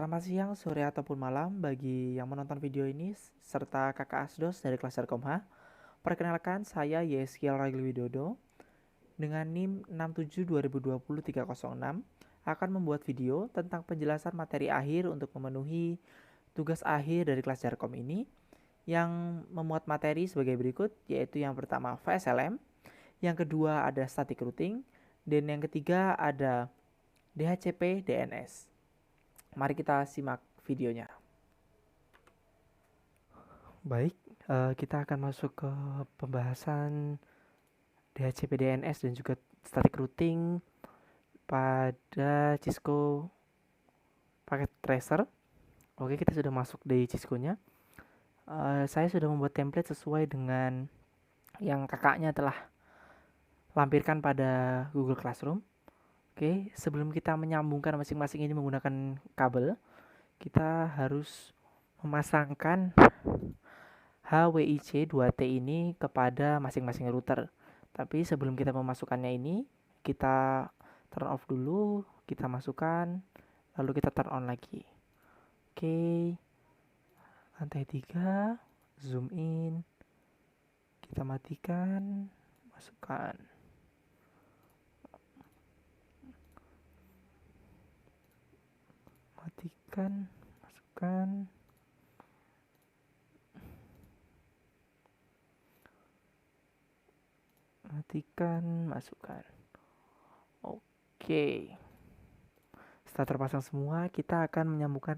Selamat siang, sore, ataupun malam bagi yang menonton video ini serta kakak Asdos dari kelas Serkomha. Perkenalkan, saya Yeskiel Ragil Widodo dengan NIM 67202306 akan membuat video tentang penjelasan materi akhir untuk memenuhi tugas akhir dari kelas Jarkom ini yang memuat materi sebagai berikut, yaitu yang pertama VSLM, yang kedua ada static routing, dan yang ketiga ada DHCP DNS. Mari kita simak videonya. Baik, kita akan masuk ke pembahasan DHCP DNS dan juga static routing pada Cisco Packet Tracer. Oke, kita sudah masuk di Cisco-nya. Saya sudah membuat template sesuai dengan yang kakaknya telah lampirkan pada Google Classroom. Oke, sebelum kita menyambungkan masing-masing ini menggunakan kabel, kita harus memasangkan HWIC 2T ini kepada masing-masing router. Tapi sebelum kita memasukkannya ini, kita turn off dulu, kita masukkan, lalu kita turn on lagi. Oke, lantai 3, zoom in, kita matikan, masukkan. Matikan, masukkan. Matikan, masukkan. Oke. Setelah terpasang semua, kita akan menyambungkan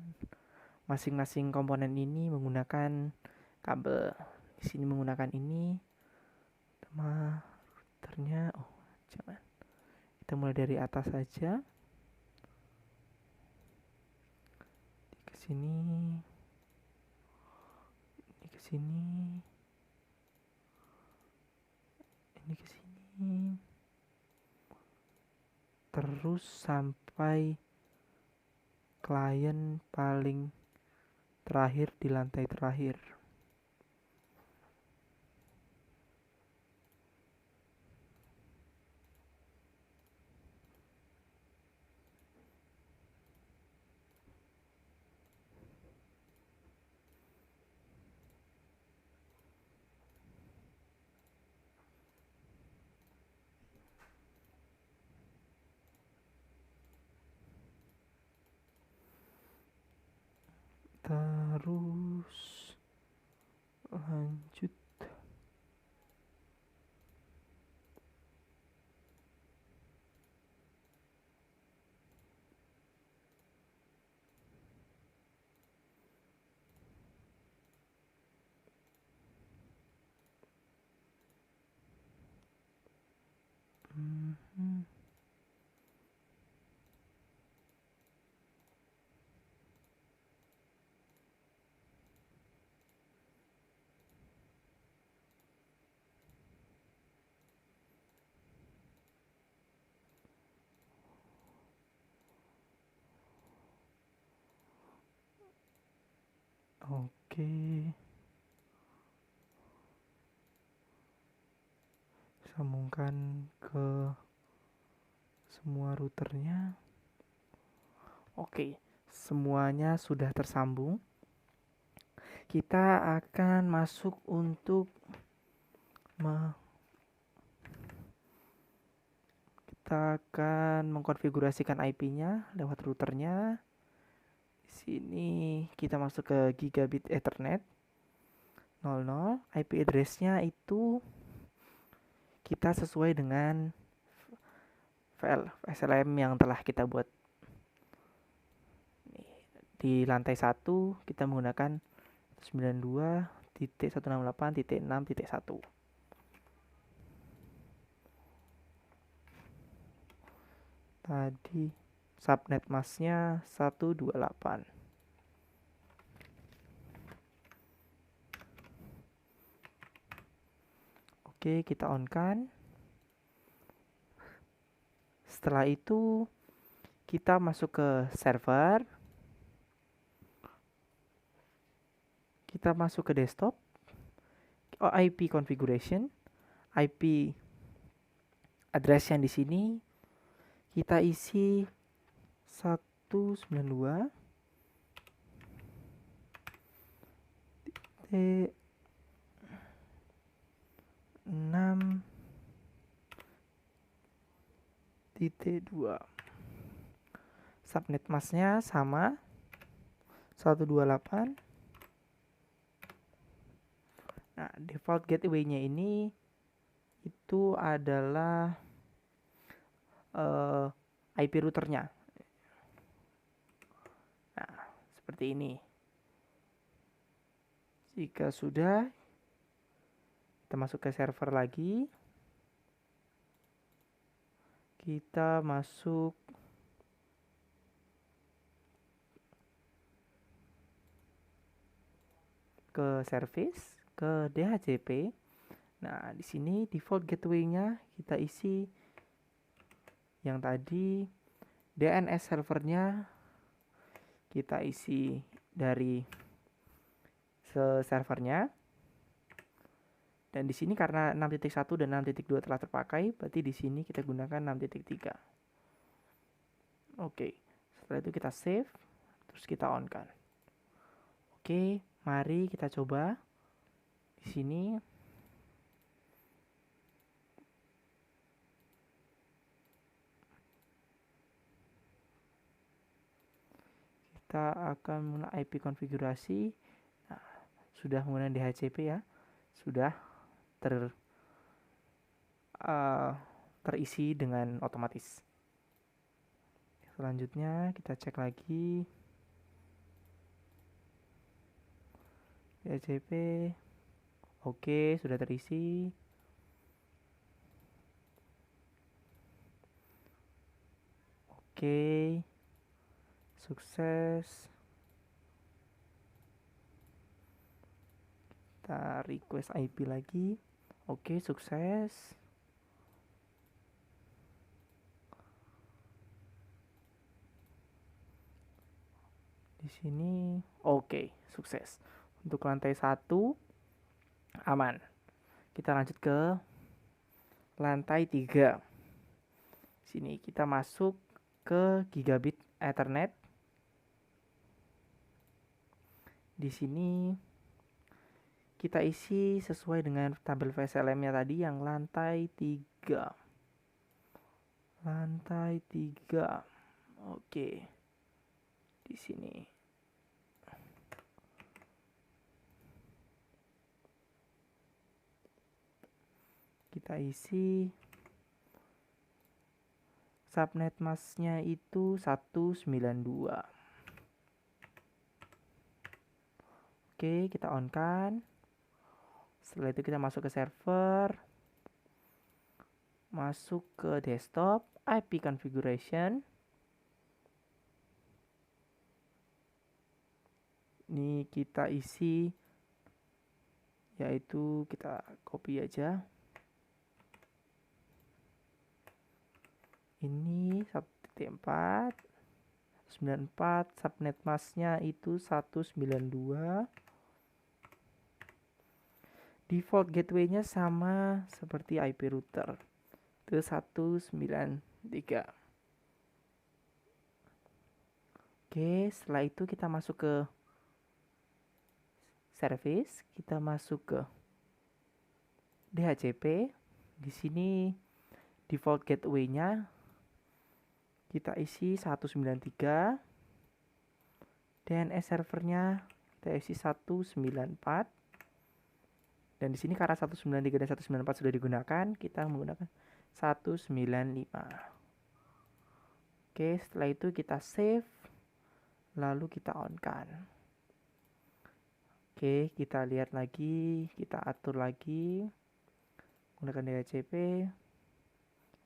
masing-masing komponen ini menggunakan kabel. Di sini menggunakan ini sama routernya. Oh, jangan. Kita mulai dari atas saja. Ke sini. Ini ke sini. Ini ke sini. Terus sampai klien paling terakhir di lantai terakhir. Terus lanjut. Oke. Sambungkan ke semua routernya. Oke, semuanya sudah tersambung. Kita akan masuk untuk kita akan mengkonfigurasikan IP-nya lewat routernya. Di sini kita masuk ke gigabit Ethernet 00. IP address-nya itu kita sesuai dengan VSLM yang telah kita buat. Di lantai 1 kita menggunakan 92.168.6.1. Tadi subnet masknya 128. Oke, kita on kan. Setelah itu kita masuk ke server. Kita masuk ke desktop. IP configuration. IP address yang di sini kita isi 192 6.2. Subnet masknya sama 128. Nah, default gateway-nya ini itu adalah IP routernya. Nah, seperti ini. Jika sudah, kita masuk ke server lagi. Kita masuk ke service, ke DHCP. Nah, di sini default gateway-nya kita isi yang tadi. DNS servernya kita isi dari servernya. Dan di sini karena 6.1 dan 6.2 telah terpakai, berarti di sini kita gunakan 6.3. Oke, setelah itu kita save, terus kita on kan. Oke, mari kita coba. Di sini kita akan mulai IP konfigurasi. Nah, sudah menggunakan DHCP ya, sudah terisi dengan otomatis. Selanjutnya kita cek lagi DHCP. Oke, sudah terisi. Oke, sukses. Kita request IP lagi. Oke, sukses. Di sini oke, sukses. Untuk lantai 1 aman. Kita lanjut ke lantai 3. Sini kita masuk ke gigabit Ethernet. Di sini kita isi sesuai dengan tabel VSLM-nya tadi yang lantai 3. Lantai 3. Oke. Di sini. Kita isi subnet masknya itu 192. Oke, kita on kan. Setelah itu kita masuk ke server, masuk ke desktop, IP configuration. Ini kita isi, yaitu kita copy aja. Ini 1.4 94, subnet masknya itu 192. Default gateway-nya sama seperti IP router, itu 193. Oke, setelah itu kita masuk ke service, kita masuk ke DHCP. Di sini default gateway-nya kita isi 193. DNS servernya kita isi 194. Dan di sini karena 193 dan 194 sudah digunakan, kita menggunakan 195. Oke, setelah itu kita save, lalu kita on kan. Oke, kita lihat lagi, kita atur lagi, menggunakan DHCP.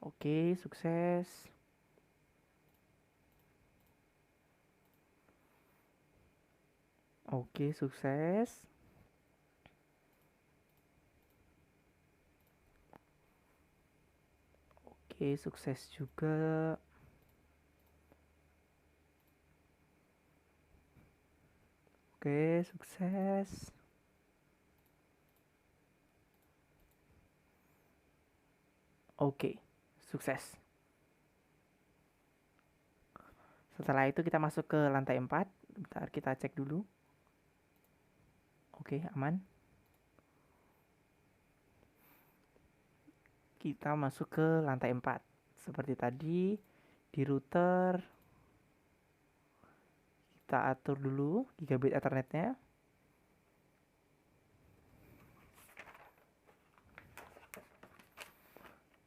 Oke, sukses. Oke, sukses. Oke, sukses juga. Oke, sukses. Oke, sukses. Setelah itu kita masuk ke lantai 4. Bentar, kita cek dulu. Oke, aman. Kita masuk ke lantai 4. Seperti tadi, di router kita atur dulu gigabit ethernetnya.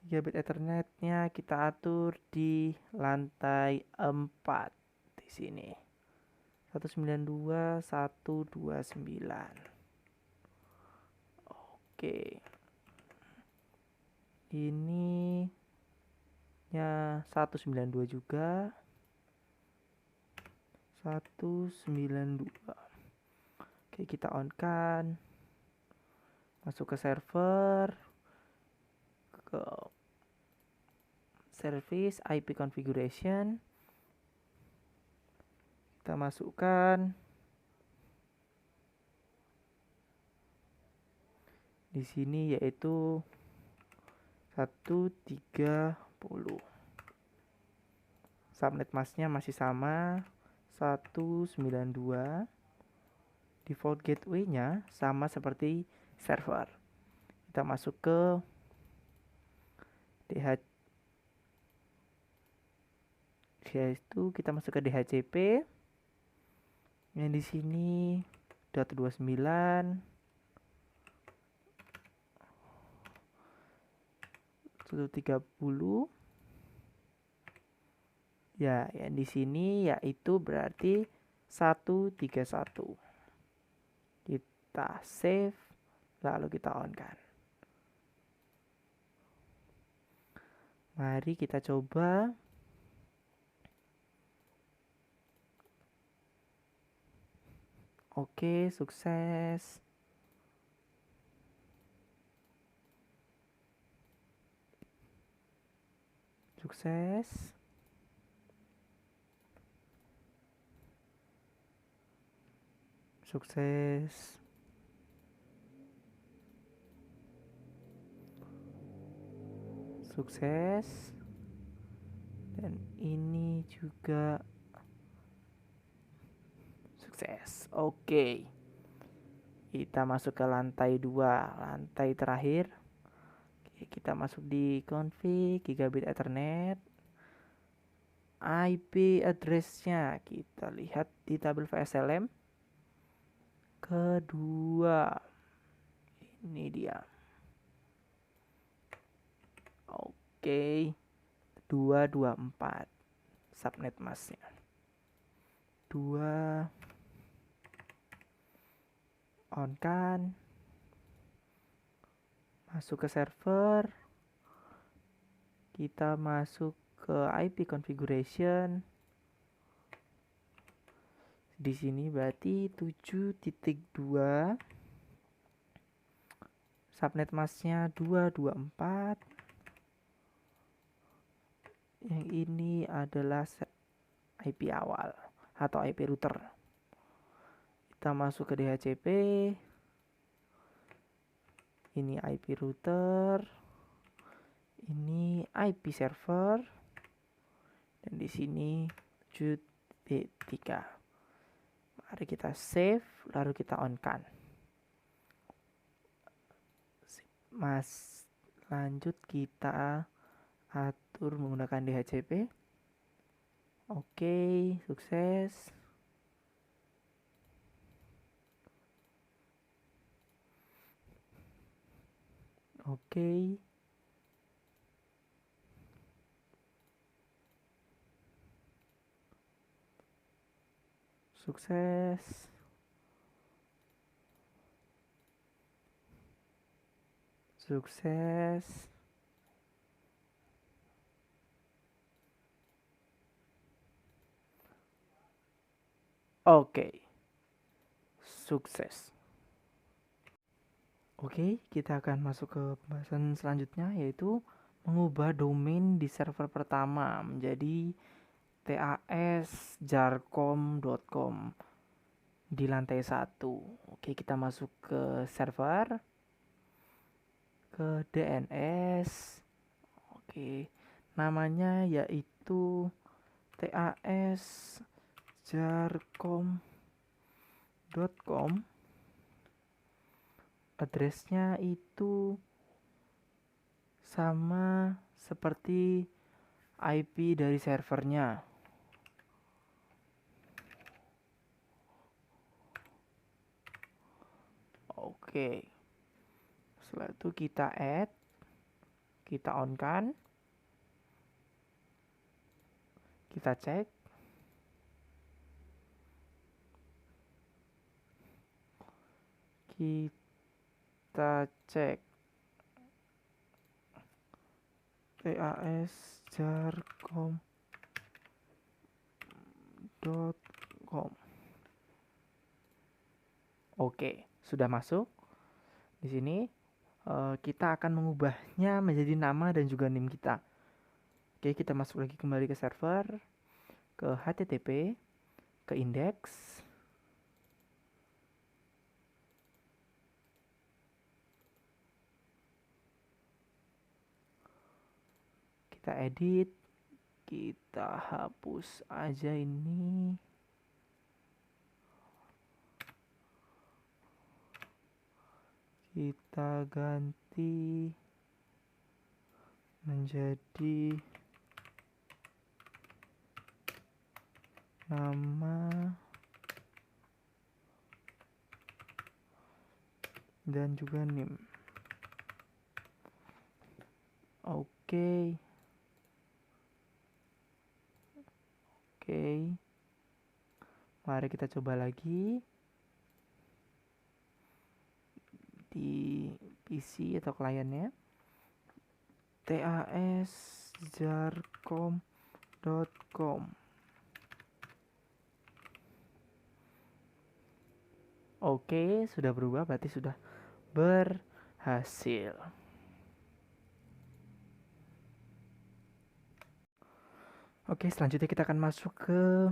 Gigabit ethernetnya kita atur di lantai 4 di sini. 192.129. Oke. Ini nya 192 juga. 192. Oke, kita on kan. Masuk ke server. Ke service IP configuration. Kita masukkan di sini yaitu 130. Subnet masknya masih sama 192. Default gateway-nya sama seperti server. Kita masuk ke kita masuk ke DHCP. Yang di sini 229 130. Ya, yang di sini yaitu berarti 131. Kita save, lalu kita on kan. Mari kita coba. Oke, sukses. Sukses. Sukses. Sukses. Dan ini juga sukses. Oke. Kita masuk ke lantai 2, lantai terakhir. Oke, kita masuk di config gigabit ethernet. IP address-nya kita lihat di tabel VSLM. Kedua. Ini dia. Oke. 224 subnet masknya. 2 on kan. Masuk ke server. Kita masuk ke IP configuration. Di sini berarti 7.2. Subnet masknya 224. Yang ini adalah IP awal atau IP router. Kita masuk ke DHCP. Ini IP router. Ini IP server. Dan di sini 7.3. Mari kita save, lalu kita on kan. Lanjut kita atur menggunakan DHCP. Oke, sukses. Oke. Sukses. Sukses. Oke. Sukses. Oke, kita akan masuk ke pembahasan selanjutnya, yaitu mengubah domain di server pertama menjadi tasjarcom.com di lantai 1. Oke, kita masuk ke server, ke DNS. Oke, namanya yaitu tasjarcom.com. address-nya itu sama seperti IP dari servernya. Oke. Setelah itu kita add, kita on kan, kita cek. Kita cek tasjarcom.com. Oke, sudah masuk. Di sini kita akan mengubahnya menjadi nama dan juga NIM kita. Oke, kita masuk lagi kembali ke server, ke HTTP, ke indeks. Kita edit, kita hapus aja ini. Kita ganti menjadi nama dan juga NIM. Oke. Mari kita coba lagi di PC atau kliennya. tasjarcom.com. Oke, sudah berubah, berarti sudah berhasil. Oke, selanjutnya kita akan masuk ke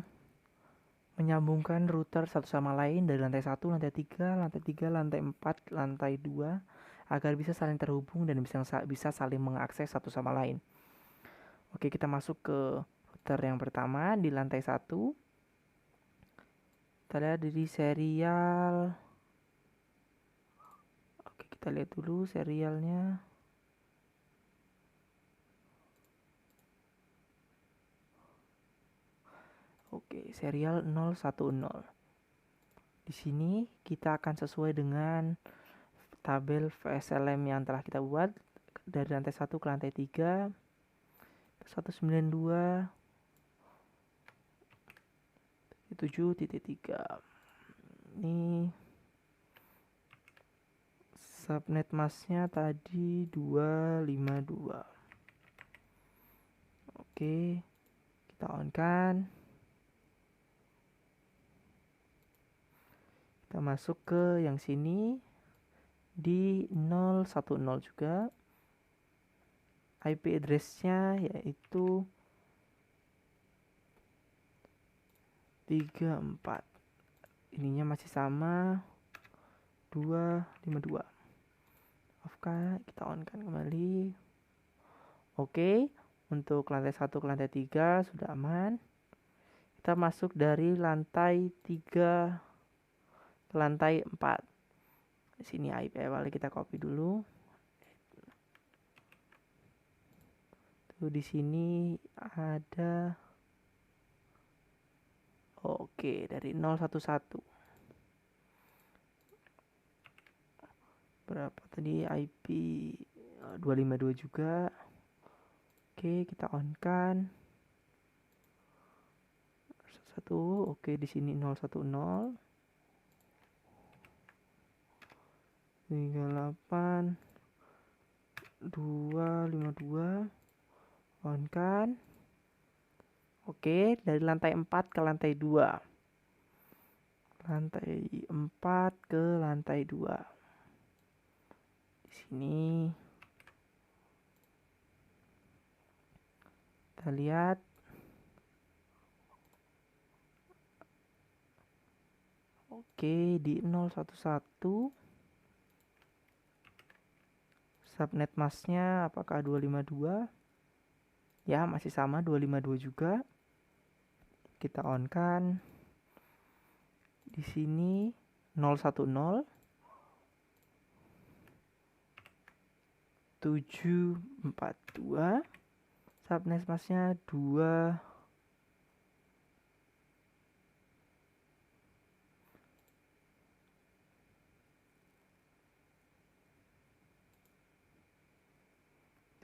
menyambungkan router satu sama lain dari lantai 1, lantai 3, lantai 4, lantai 2 agar bisa saling terhubung dan bisa saling mengakses satu sama lain. Oke, kita masuk ke router yang pertama di lantai 1. Kita lihat di serial. Oke, kita lihat dulu serialnya. Oke, serial 010. Di sini kita akan sesuai dengan tabel VSLM yang telah kita buat dari lantai 1 ke lantai 3. 192 7.3. Ini subnet masknya tadi 252. Oke, kita on kan. Kita masuk ke yang sini di 010 juga. IP address-nya yaitu 34. Ininya masih sama 252. Off kan, kita on kan kembali. Oke, untuk lantai 1 ke lantai 3 sudah aman. Kita masuk dari lantai 3 ke lantai 4. Di sini IP awalnya kita copy dulu. Tuh di sini ada. Oke, dari 011. Berapa tadi IP 252 juga. Oke, kita on kan. 1. Oke, di sini 010. 38 252 on kan. Oke, dari lantai 4 ke lantai 2. Lantai 4 ke lantai 2. Di sini kita lihat. Oke, di 011 subnet masknya apakah 252? Ya, masih sama 252 juga. Kita on kan. Di sini 010. 742. Subnet masknya 2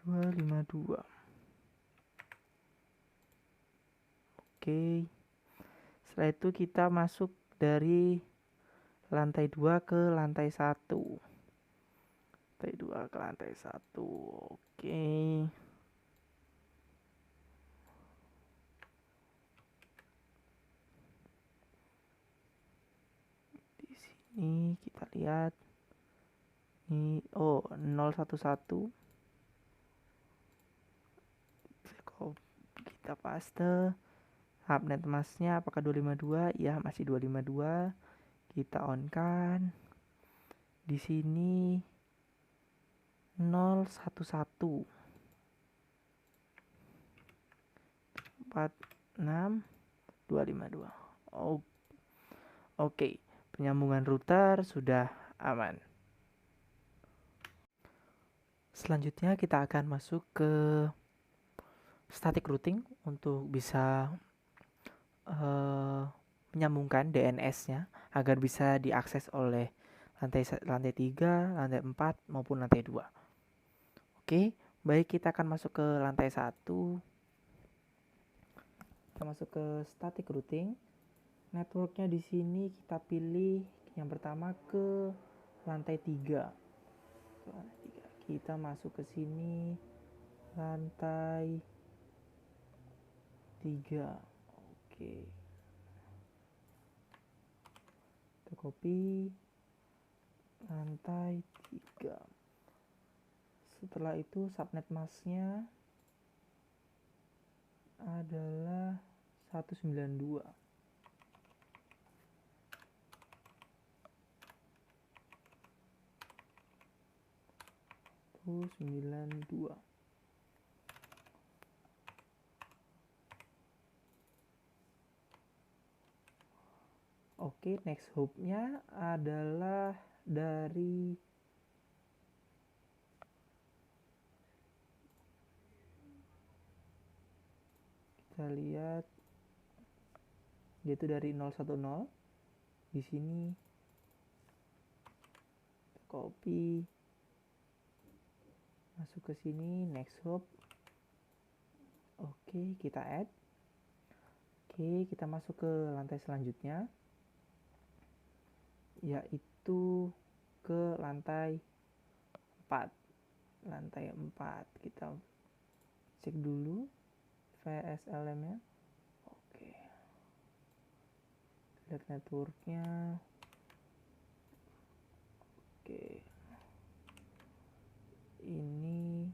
252. Oke. Setelah itu kita masuk dari lantai 2 ke lantai 1. Lantai 2 ke lantai 1. Oke. Di sini kita lihat ini 011. Kita paste. Subnet masknya apakah 252? Ya, masih 252. Kita on kan. Di sini 011 46 252. Oke, penyambungan router sudah aman. Selanjutnya kita akan masuk ke static routing untuk bisa menyambungkan DNS-nya agar bisa diakses oleh lantai 3, lantai 4 maupun lantai 2. Oke, baik, kita akan masuk ke lantai 1. Kita masuk ke static routing. Networknya di sini kita pilih yang pertama ke lantai 3. Kita masuk ke sini lantai 3. Oke. Kita copy lantai 3. Setelah itu subnet masknya adalah 192. Oke, next hop-nya adalah dari kita lihat yaitu dari 010. Di sini copy, masuk ke sini, next hop. Oke, kita add. Oke, kita masuk ke lantai selanjutnya, yaitu ke lantai 4. Lantai 4 kita cek dulu VSLM-nya. Oke, lihat networknya. Oke, ini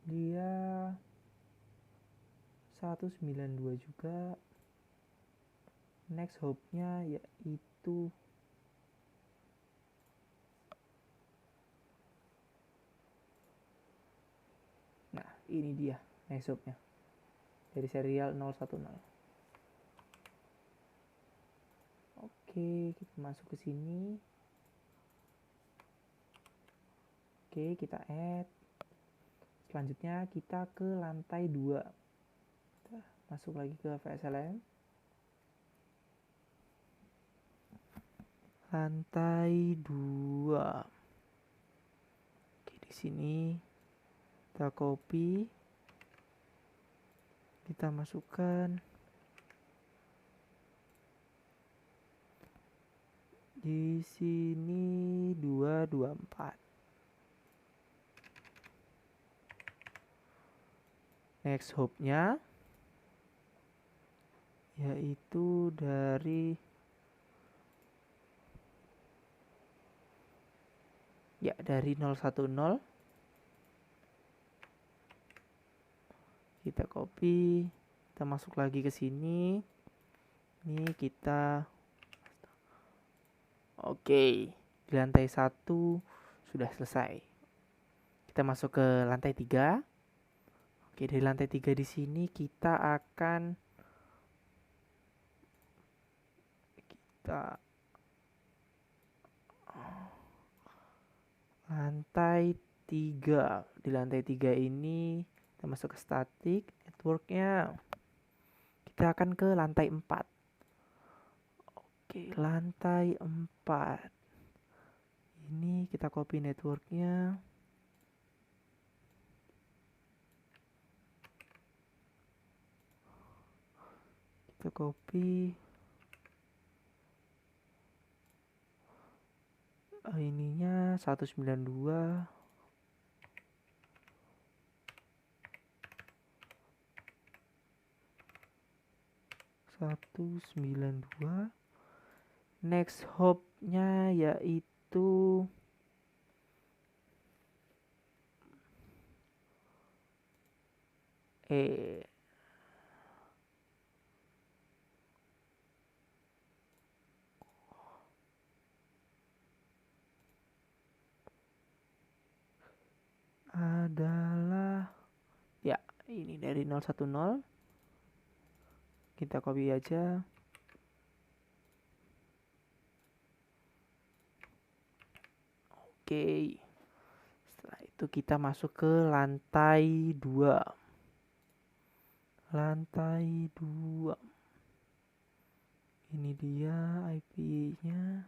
dia 192 juga. Next hop-nya yaitu ini dia next hop-nya dari serial 010. Oke, kita masuk ke sini. Oke, kita add. Selanjutnya kita ke lantai 2. Kita masuk lagi ke VSLM. Lantai 2. Oke, di sini kita copy. Kita masukkan di sini 224. Next hop-nya yaitu dari 010. Kita copy, kita masuk lagi ke sini. Ini kita oke, di lantai 1 sudah selesai. Kita masuk ke lantai 3. Oke, dari lantai 3 di sini kita akan lantai 3. Di lantai 3 ini kita masuk ke static networknya. Kita akan ke lantai 4. Oke, lantai 4. Ini kita copy networknya. Kita copy ininya 192. Next hopnya yaitu adalah ya ini dari 010. Kita copy aja. Oke. Setelah itu kita masuk ke lantai 2. Lantai 2. Ini dia IP-nya.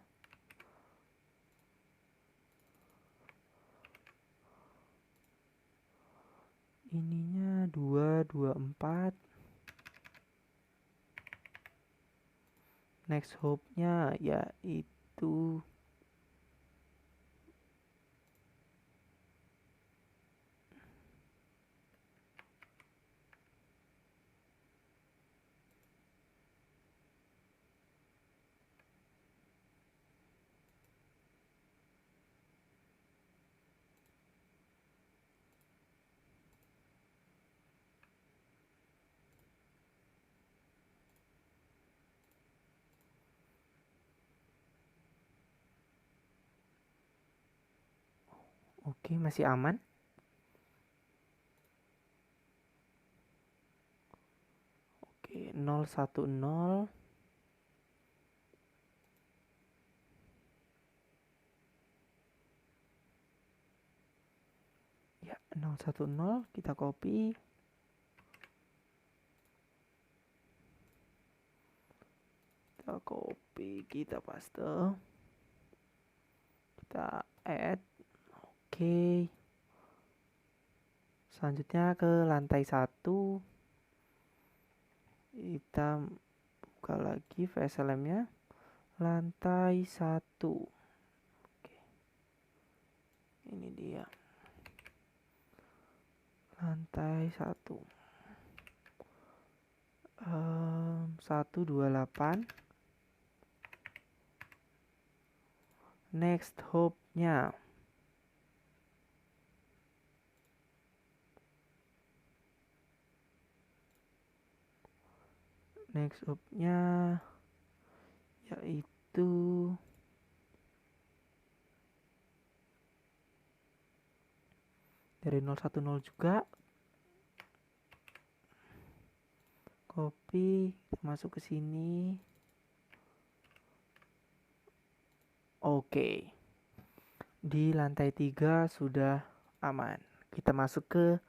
Ininya 224. Next hop-nya yaitu oke, masih aman. Oke, 010. Ya, 010 kita copy. Kita paste. Kita add. Oke. Selanjutnya ke lantai 1. Kita buka lagi VSLM-nya. Lantai 1. Oke. Ini dia. Lantai 1. 128. Next hop-nya yaitu dari 010 juga. Copy, masuk ke sini. Oke. Di lantai 3 sudah aman. Kita masuk ke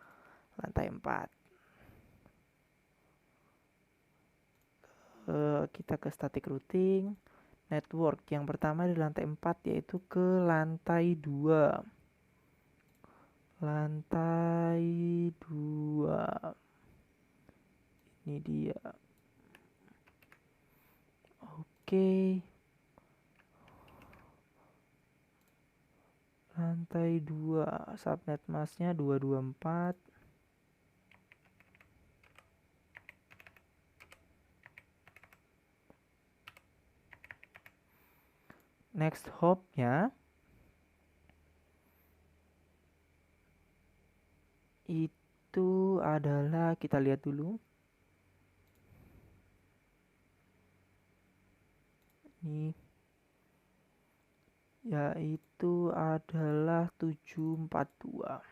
lantai 4. Kita ke static routing network. Yang pertama di lantai 4 yaitu ke lantai 2. Lantai 2. Ini dia. Oke. Lantai 2, subnet masknya 224. Next hop-nya itu adalah, kita lihat dulu. Ini yaitu adalah 742.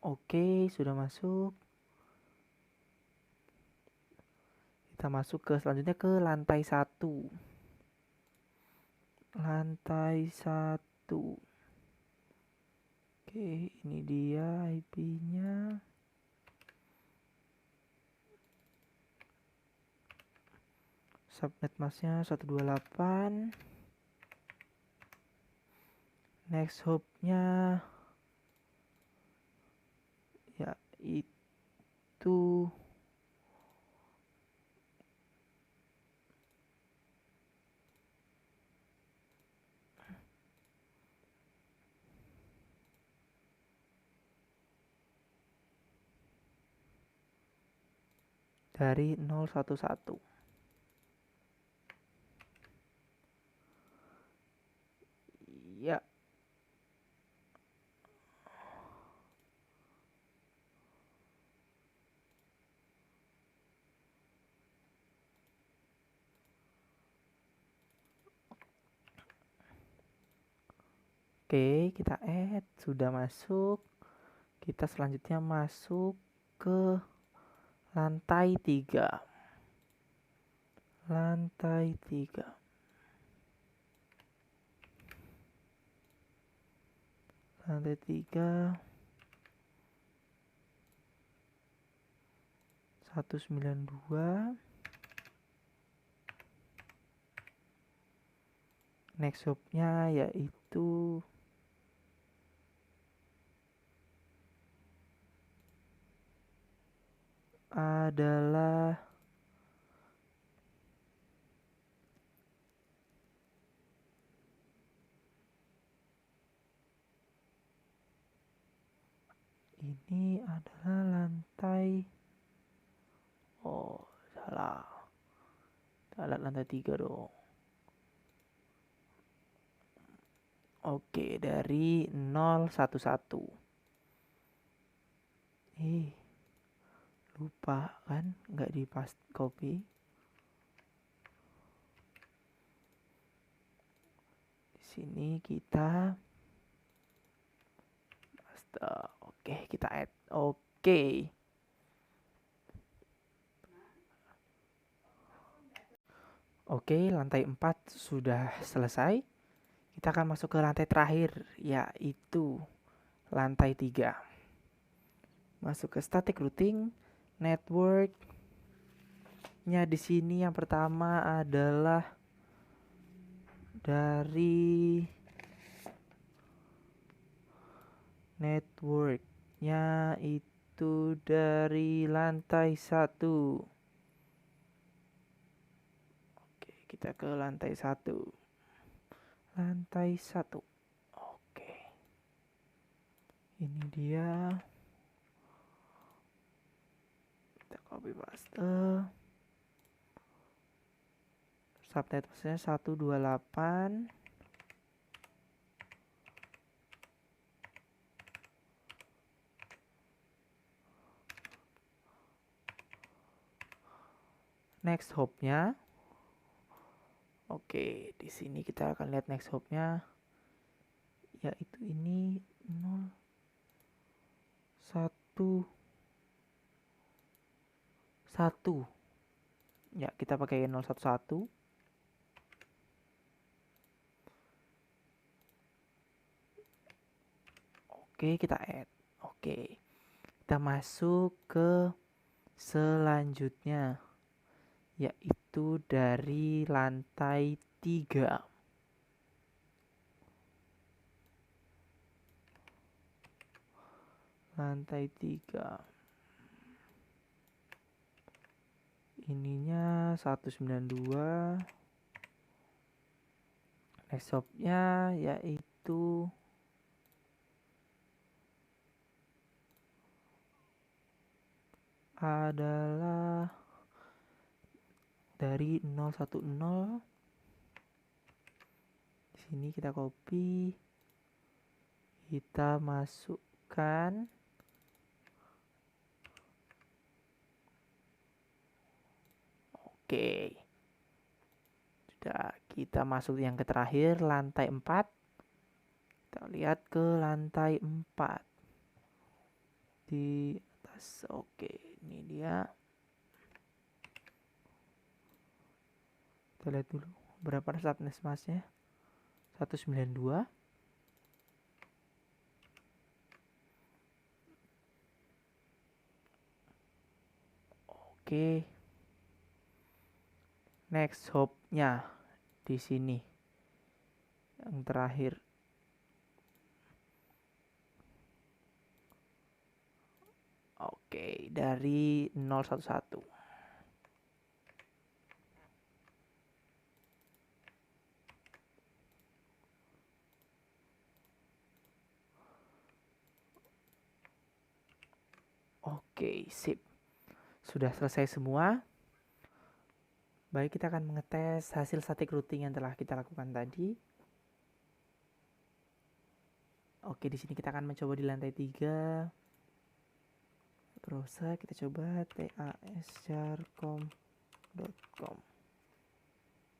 Oke, sudah masuk. Kita Kita masuk ke selanjutnya ke lantai 1. Lantai 1. Oke, ini dia IP-nya. Subnet masknya 128. Next hop-nya yaitu dari 011. Ya, oke, kita add, sudah masuk. Kita selanjutnya masuk ke lantai 3. Lantai 3. Lantai 3. 192. Next hop-nya yaitu adalah ini adalah lantai, oh salah, salah, lantai 3 dong. Oke, dari 011. Lupa kan nggak di paste copy. Di sini kita paste. Oke, kita add. Oke. Oke, lantai 4 sudah selesai. Kita akan masuk ke lantai terakhir, yaitu lantai 3. Masuk ke static routing, network-nya di sini yang pertama adalah dari network-nya itu dari lantai 1. Oke, kita ke lantai 1. Lantai 1. Oke. Ini dia. Kita copy paste. Subnet masknya 128. Next hop-nya. Oke, di sini kita akan lihat next hop-nya, yaitu ini 011. Ya, kita pakai 011. Oke, kita add. Oke. Kita masuk ke selanjutnya, yaitu dari lantai 3. Lantai 3. Ininya 192. Next hop-nya yaitu adalah dari 010. Di sini kita copy, kita masukkan. Oke. Sudah, kita masuk yang ke terakhir, lantai 4. Kita lihat ke lantai 4. Di atas. Oke, ini dia. Kita lihat dulu berapa subnet masknya. 192. Oke. Next hop-nya di sini. Yang terakhir. Oke, dari 011. Oke, sip. Sudah selesai semua. Baik, kita akan mengetes hasil static routing yang telah kita lakukan tadi. Oke, di sini kita akan mencoba di lantai 3. Browser kita coba tasjarcom.com.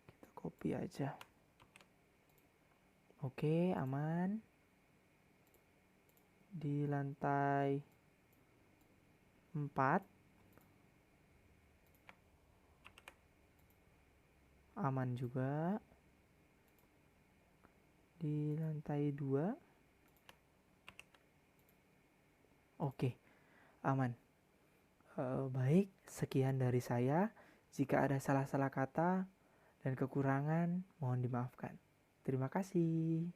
Kita copy aja. Oke, aman. Di lantai 4 aman juga. Di lantai 2 oke, aman. Baik, sekian dari saya. Jika ada salah-salah kata dan kekurangan, mohon dimaafkan. Terima kasih.